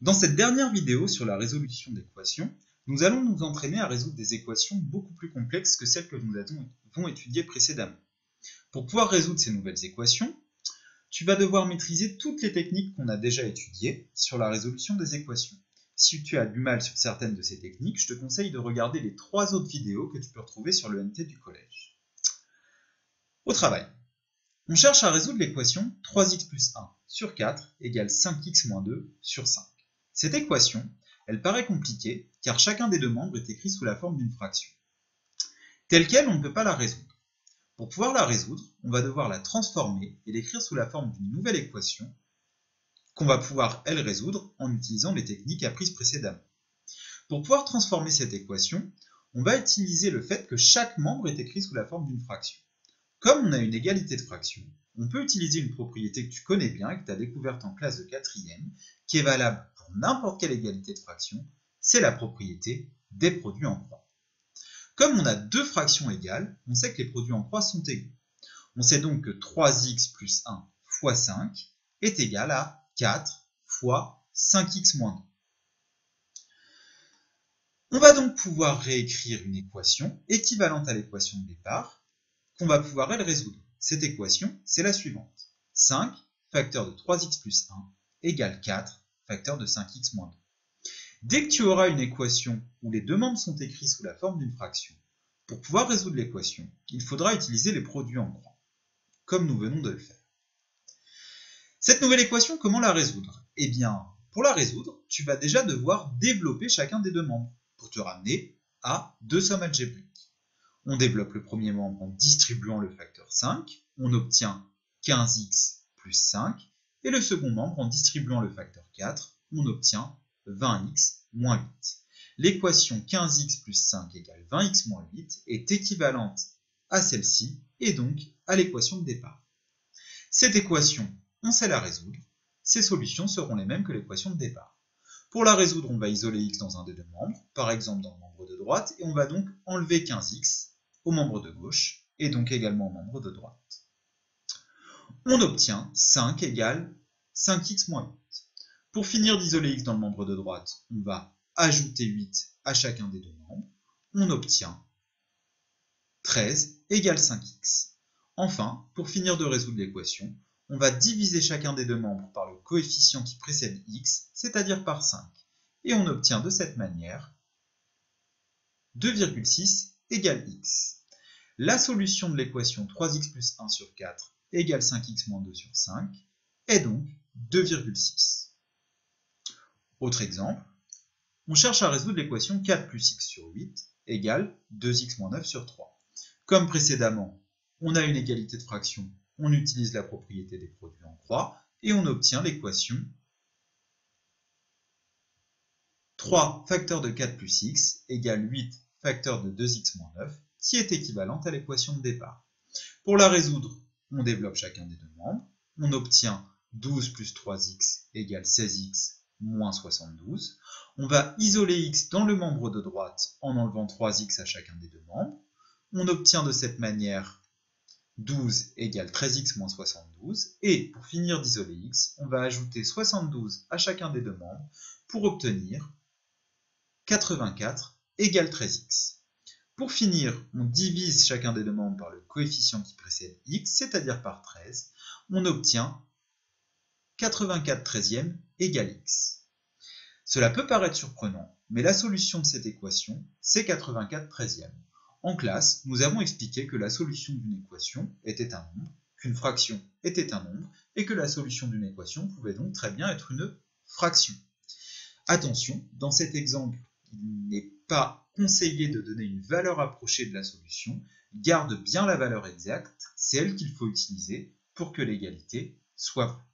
Dans cette dernière vidéo sur la résolution d'équations, nous allons nous entraîner à résoudre des équations beaucoup plus complexes que celles que nous avons étudiées précédemment. Pour pouvoir résoudre ces nouvelles équations, tu vas devoir maîtriser toutes les techniques qu'on a déjà étudiées sur la résolution des équations. Si tu as du mal sur certaines de ces techniques, je te conseille de regarder les 3 autres vidéos que tu peux retrouver sur le NT du collège. Au travail. On cherche à résoudre l'équation 3x plus 1 sur 4 égale 5x moins 2 sur 5. Cette équation, elle paraît compliquée car chacun des deux membres est écrit sous la forme d'une fraction. Telle quelle, on ne peut pas la résoudre. Pour pouvoir la résoudre, on va devoir la transformer et l'écrire sous la forme d'une nouvelle équation qu'on va pouvoir, elle, résoudre en utilisant les techniques apprises précédemment. Pour pouvoir transformer cette équation, on va utiliser le fait que chaque membre est écrit sous la forme d'une fraction. Comme on a une égalité de fractions, on peut utiliser une propriété que tu connais bien et que tu as découverte en classe de 4e, qui est valable pour n'importe quelle égalité de fractions, c'est la propriété des produits en croix. Comme on a deux fractions égales, on sait que les produits en croix sont égaux. On sait donc que 3x plus 1 fois 5 est égal à 4 fois 5x moins 2. On va donc pouvoir réécrire une équation équivalente à l'équation de départ, qu'on va pouvoir elle résoudre. Cette équation, c'est la suivante. 5 facteur de 3x plus 1 égale 4 facteur de 5x moins 2. Dès que tu auras une équation où les deux membres sont écrits sous la forme d'une fraction, pour pouvoir résoudre l'équation, il faudra utiliser les produits en croix, comme nous venons de le faire. Cette nouvelle équation, comment la résoudre? Eh bien, pour la résoudre, tu vas déjà devoir développer chacun des deux membres, pour te ramener à deux sommes algébriques. On développe le premier membre en distribuant le facteur 5, on obtient 15x plus 5, et le second membre en distribuant le facteur 4, on obtient 20x moins 8. L'équation 15x plus 5 égale 20x moins 8 est équivalente à celle-ci, et donc à l'équation de départ. Cette équation, on sait la résoudre, ses solutions seront les mêmes que l'équation de départ. Pour la résoudre, on va isoler x dans un des deux membres, par exemple dans le membre de droite, et on va donc enlever 15x au membre de gauche, et donc également au membre de droite. On obtient 5 égale 5x moins 8. Pour finir d'isoler x dans le membre de droite, on va ajouter 8 à chacun des deux membres, on obtient 13 égale 5x. Enfin, pour finir de résoudre l'équation, on va diviser chacun des deux membres par le coefficient qui précède x, c'est-à-dire par 5. Et on obtient de cette manière 2,6 égale x. La solution de l'équation 3x plus 1 sur 4 égale 5x moins 2 sur 5 est donc 2,6. Autre exemple, on cherche à résoudre l'équation 4 plus x sur 8 égale 2x moins 9 sur 3. Comme précédemment, on a une égalité de fractions, on utilise la propriété des produits en croix et on obtient l'équation 3 facteur de 4 plus x égale 8 facteur de 2x moins 9 qui est équivalente à l'équation de départ. Pour la résoudre, on développe chacun des deux membres, on obtient 12 plus 3x égale 16x moins 72. On va isoler x dans le membre de droite en enlevant 3x à chacun des deux membres. On obtient de cette manière 12 égale 13x moins 72. Et pour finir d'isoler x, on va ajouter 72 à chacun des deux membres pour obtenir 84 égale 13x. Pour finir, on divise chacun des deux membres par le coefficient qui précède x, c'est-à-dire par 13. On obtient 84 treizièmes égale x. Cela peut paraître surprenant, mais la solution de cette équation, c'est 84 treizièmes. En classe, nous avons expliqué que la solution d'une équation était un nombre, qu'une fraction était un nombre, et que la solution d'une équation pouvait donc très bien être une fraction. Attention, dans cet exemple, il n'est pas conseillé de donner une valeur approchée de la solution. Garde bien la valeur exacte, c'est elle qu'il faut utiliser pour que l'égalité soit vraie.